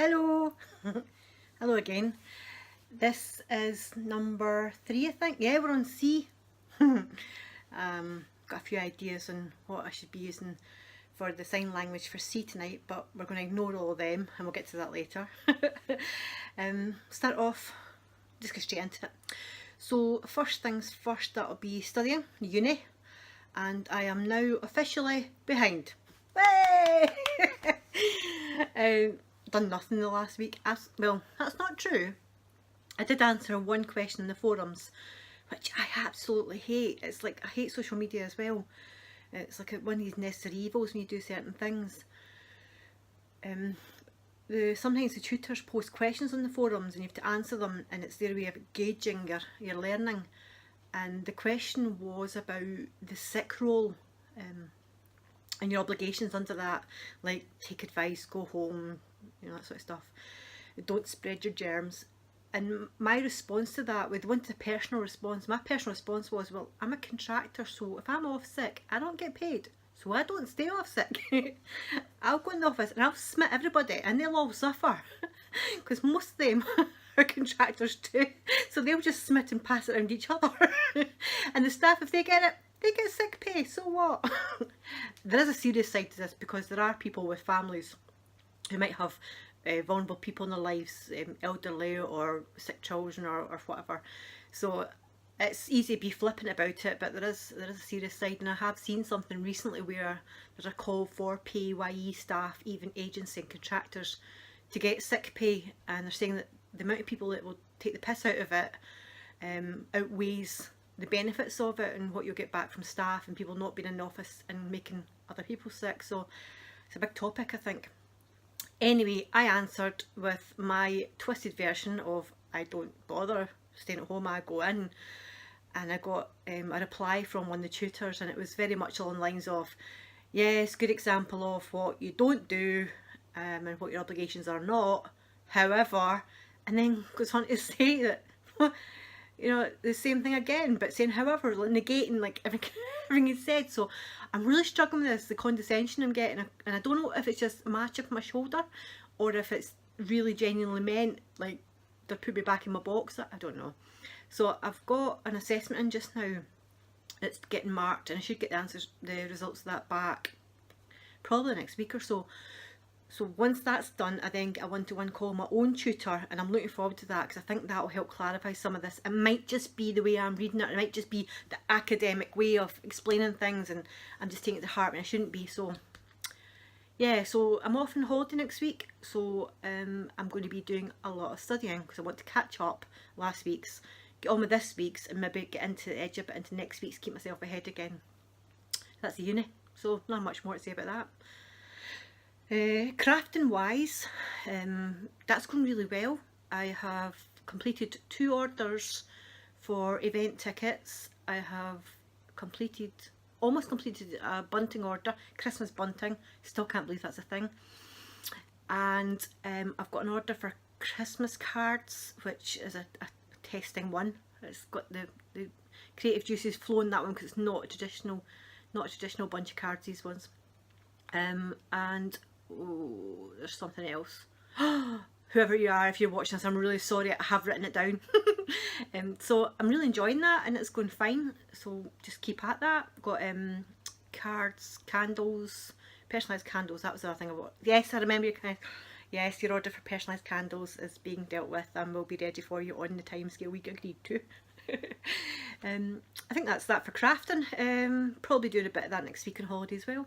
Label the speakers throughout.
Speaker 1: Hello! Hello again. This is number 3, I think. Yeah, we're on C. Got a few ideas on what I should be using for the sign language for C tonight, but we're going to ignore all of them and we'll get to that later. Start off, just get straight into it. So first things first, that'll be studying uni, and I am now officially behind. Way! Done nothing the last week. Well, that's not true. I did answer one question in the forums, which I absolutely hate. It's like, I hate social media as well. It's like one of these necessary evils when you do certain things. Sometimes the tutors post questions on the forums and you have to answer them, and it's their way of gauging your learning. And the question was about the sick role and your obligations under that, like take advice, go home, that sort of stuff. Don't spread your germs. And my response to that, with one to the personal response, my personal response was, well, I'm a contractor, so if I'm off sick, I don't get paid. So I don't stay off sick. I'll go in the office and I'll smite everybody and they'll all suffer. Because most of them are contractors too. So they'll just smite and pass it around each other. And the staff, if they get it, they get sick pay, so what? There is a serious side to this, because there are people with families who might have vulnerable people in their lives, elderly or sick children or whatever. So it's easy to be flippant about it, but there is a serious side, and I have seen something recently where there's a call for PAYE staff, even agency and contractors, to get sick pay, and they're saying that the amount of people that will take the piss out of it outweighs the benefits of it and what you'll get back from staff and people not being in the office and making other people sick. So it's a big topic, I think. Anyway, I answered with my twisted version of I don't bother staying at home, I go in. And I got a reply from one of the tutors, and it was very much along the lines of, yes, good example of what you don't do and what your obligations are not. However, and then goes on to say that the same thing again, but saying however, negating like everything he said. So I'm really struggling with this, the condescension I'm getting, and I don't know if it's just a match up my shoulder or if it's really genuinely meant, like they're putting me back in my box. I don't know. So I've got an assessment in just now. It's getting marked, and I should get the results of that back probably next week or so. So once that's done, I then get a one-to-one call with my own tutor, and I'm looking forward to that because I think that will help clarify some of this. It might just be the way I'm reading it, it might just be the academic way of explaining things, and I'm just taking it to heart when I shouldn't be. So yeah, so I'm off on holiday next week, so I'm going to be doing a lot of studying because I want to catch up last week's, get on with this week's, and maybe get into the edge of it into next week's, keep myself ahead again. That's the uni, so not much more to say about that. Crafting wise, that's going really well. I have completed 2 orders for event tickets. I have almost completed a bunting order, Christmas bunting. Still can't believe that's a thing. And I've got an order for Christmas cards, which is a testing one. It's got the creative juices flowing that one because it's not a traditional bunch of cards, these ones. And there's something else. Whoever you are, if you're watching this, I'm really sorry, I have written it down. So I'm really enjoying that, and it's going fine, so just keep at that. Got cards, candles, personalised candles, that was the other thing about. Yes, I remember yes, your order for personalised candles is being dealt with and will be ready for you on the timescale we agreed to. I think that's that for crafting. Probably doing a bit of that next week on holiday as well.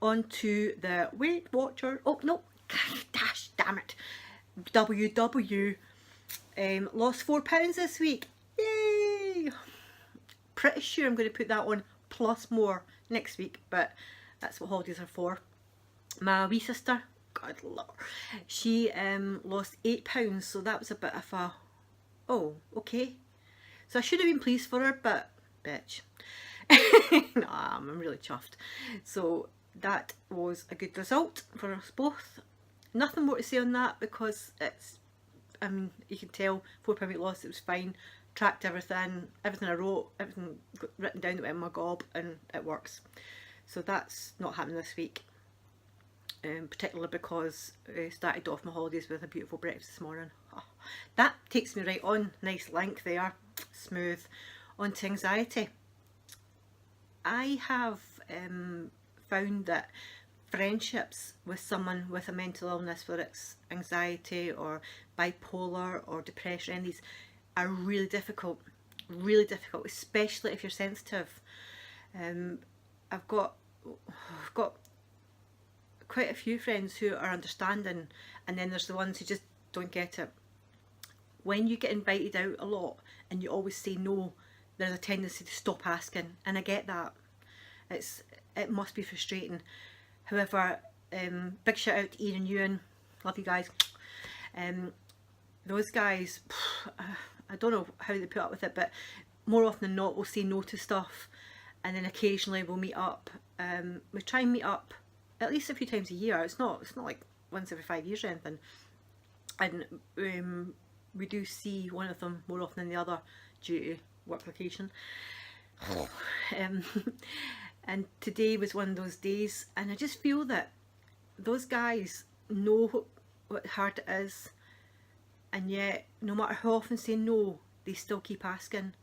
Speaker 1: On to the Weight Watcher. Oh no, gosh damn it. WW lost £4 this week. Yay! Pretty sure I'm going to put that on plus more next week, but that's what holidays are for. My wee sister, God love her, she lost £8, so that was a bit of a, oh, okay. So I should have been pleased for her, but bitch. Nah, I'm really chuffed. So that was a good result for us both. Nothing more to say on that because it's, I mean, you can tell £4 weight loss, it was fine. Tracked everything I wrote, everything got written down that went in my gob, and it works. So that's not happening this week. particularly because I started off my holidays with a beautiful breakfast this morning. Oh, that takes me right on, nice link there, smooth, onto anxiety. I have found that friendships with someone with a mental illness, whether it's anxiety or bipolar or depression, and these are really difficult, especially if you're sensitive. I've got quite a few friends who are understanding, and then there's the ones who just don't get it. When you get invited out a lot and you always say no, there's a tendency to stop asking, and I get that. It must be frustrating. However, big shout out to Ian and Ewan, love you guys. Those guys, I don't know how they put up with it, but more often than not we'll say no to stuff, and then occasionally we'll meet up. We try and meet up at least a few times a year. It's not like once every 5 years or anything, and we do see one of them more often than the other due to work location. And today was one of those days, and I just feel that those guys know what hard it is, and yet no matter how often say no, they still keep asking.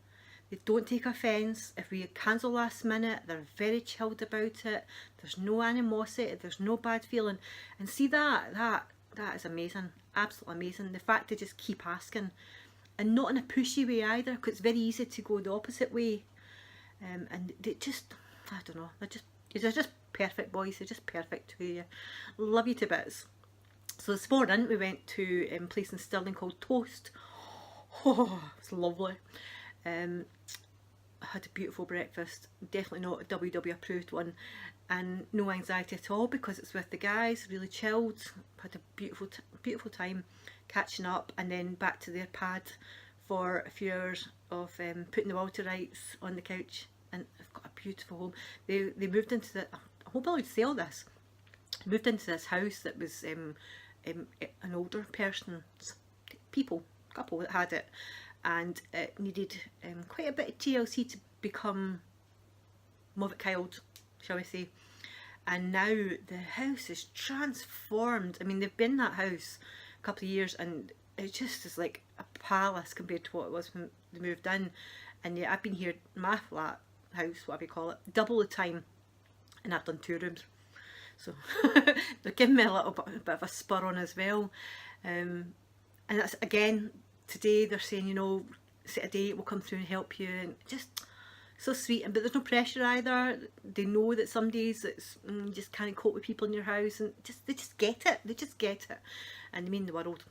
Speaker 1: They don't take offence if we cancel last minute. They're very chilled about it. There's no animosity, there's no bad feeling, and see that is amazing, absolutely amazing. The fact they just keep asking, and not in a pushy way either, because it's very easy to go the opposite way. And they just, I don't know, they're just perfect boys. They're just perfect to you. Love you to bits. So this morning we went to a place in Stirling called Toast. Oh, it's lovely. I had a beautiful breakfast, definitely not a WW approved one, and no anxiety at all because it's with the guys, really chilled. Had a beautiful time catching up, and then back to their pad for a few hours of putting the world to rights on the couch. And I've got a beautiful home. They moved into the, I hope I would say all this, moved into this house that was an older person's couple that had it, and it needed quite a bit of TLC to become Move It Kyled, shall we say. And now the house is transformed. I mean, they've been in that house a couple of years, and it just is like a palace compared to what it was when they moved in. And yet I've been here, my flat house, whatever you call it, double the time, and I've done 2 rooms. So they're giving me a little bit of a spur on as well. And that's, again, today they're saying, you know, set a date, we'll come through and help you, and just so sweet. But there's no pressure either. They know that some days it's you just can't cope with people in your house, and they just get it. They just get it, and they mean the world.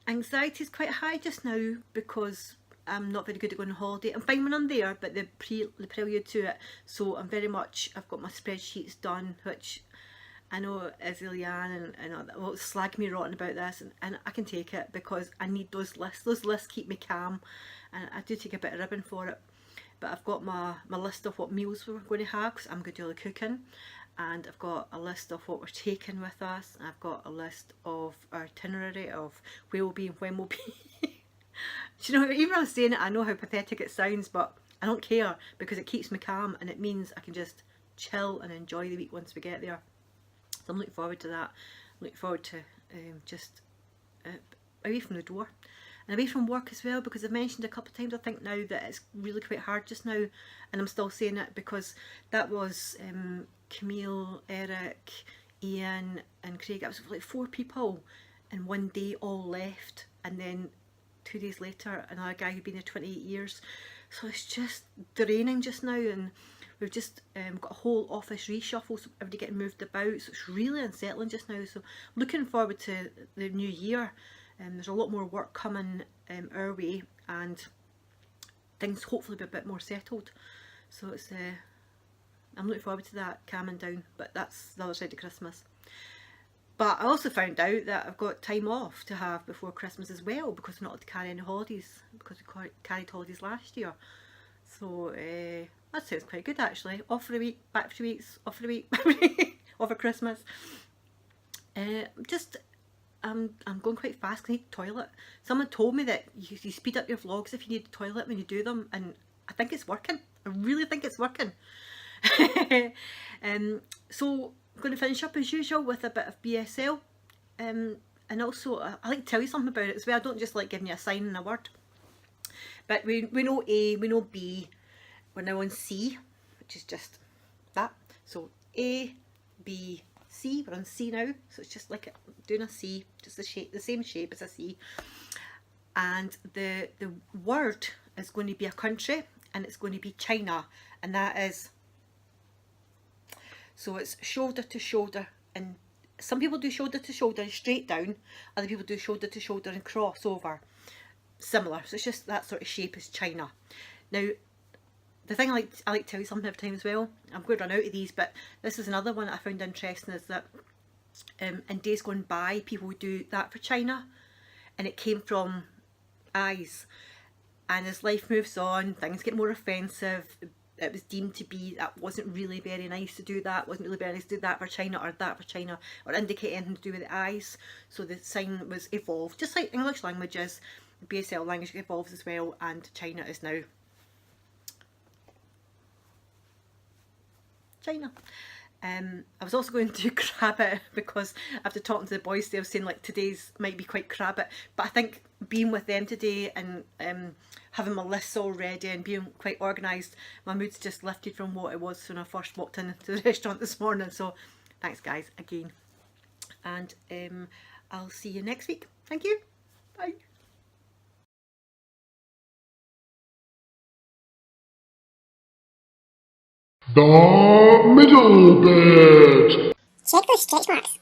Speaker 1: Anxiety is quite high just now because I'm not very good at going on holiday. I'm fine when I'm there, but the prelude to it. So I've got my spreadsheets done, which I know Izzy Leanne and will slag me rotten about this, and I can take it because I need those lists. Those lists keep me calm, and I do take a bit of ribbon for it. But I've got my list of what meals we're going to have, because I'm going to do all the cooking, and I've got a list of what we're taking with us, and I've got a list of our itinerary of where we'll be and when we'll be. Do you know, even when I'm saying it, I know how pathetic it sounds, but I don't care because it keeps me calm, and it means I can just chill and enjoy the week once we get there. So I'm looking forward to that. I'm looking forward to just away from the door and away from work as well, because I've mentioned a couple of times I think now that it's really quite hard just now, and I'm still saying it because that was Camille, Eric, Ian and Craig. It was like 4 people in one day all left, and then 2 days later another guy who'd been there 28 years. So it's just draining just now, and we've just got a whole office reshuffle, so everybody getting moved about, so it's really unsettling just now. So looking forward to the new year. There's a lot more work coming our way, and things hopefully be a bit more settled. So it's I'm looking forward to that calming down, but that's the other side of Christmas. But I also found out that I've got time off to have before Christmas as well, because I'm not allowed to carry any holidays, because we carried holidays last year. So that sounds quite good actually. Off for a week, back for 2 weeks, off for a week, back for a week, off for Christmas. I'm going quite fast because I need a toilet. Someone told me that you speed up your vlogs if you need a toilet when you do them, and I think it's working. I really think it's working. So I'm going to finish up as usual with a bit of BSL. And also, I like to tell you something about it as well. I don't just like giving you a sign and a word. But we know A, we know B. We're now on C, which is just that. So A, B, C. We're on C now. So it's just like doing a C, just the shape, the same shape as a C. And the word is going to be a country, and it's going to be China, and that is, so it's shoulder to shoulder, and some people do shoulder to shoulder and straight down, other people do shoulder to shoulder and cross over, similar. So it's just that sort of shape is China. Now the thing I like to tell you something every time as well, I'm going to run out of these, but this is another one that I found interesting, is that in days gone by people would do that for China, and it came from eyes. And as life moves on, things get more offensive. It was deemed to be that wasn't really very nice to do that, wasn't really very nice to do that for China, or that for China, or indicate anything to do with the eyes. So the sign was evolved, just like English language is, the BSL language evolves as well, and China is now China. I was also going to grab it because after talking to the boys, they were saying like today's might be quite crab it, but I think being with them today and having my lists all ready and being quite organised, my mood's just lifted from what it was when I first walked into the restaurant this morning. So thanks guys again, and I'll see you next week. Thank you. Bye.
Speaker 2: The middle bit.
Speaker 3: Check those stretch marks.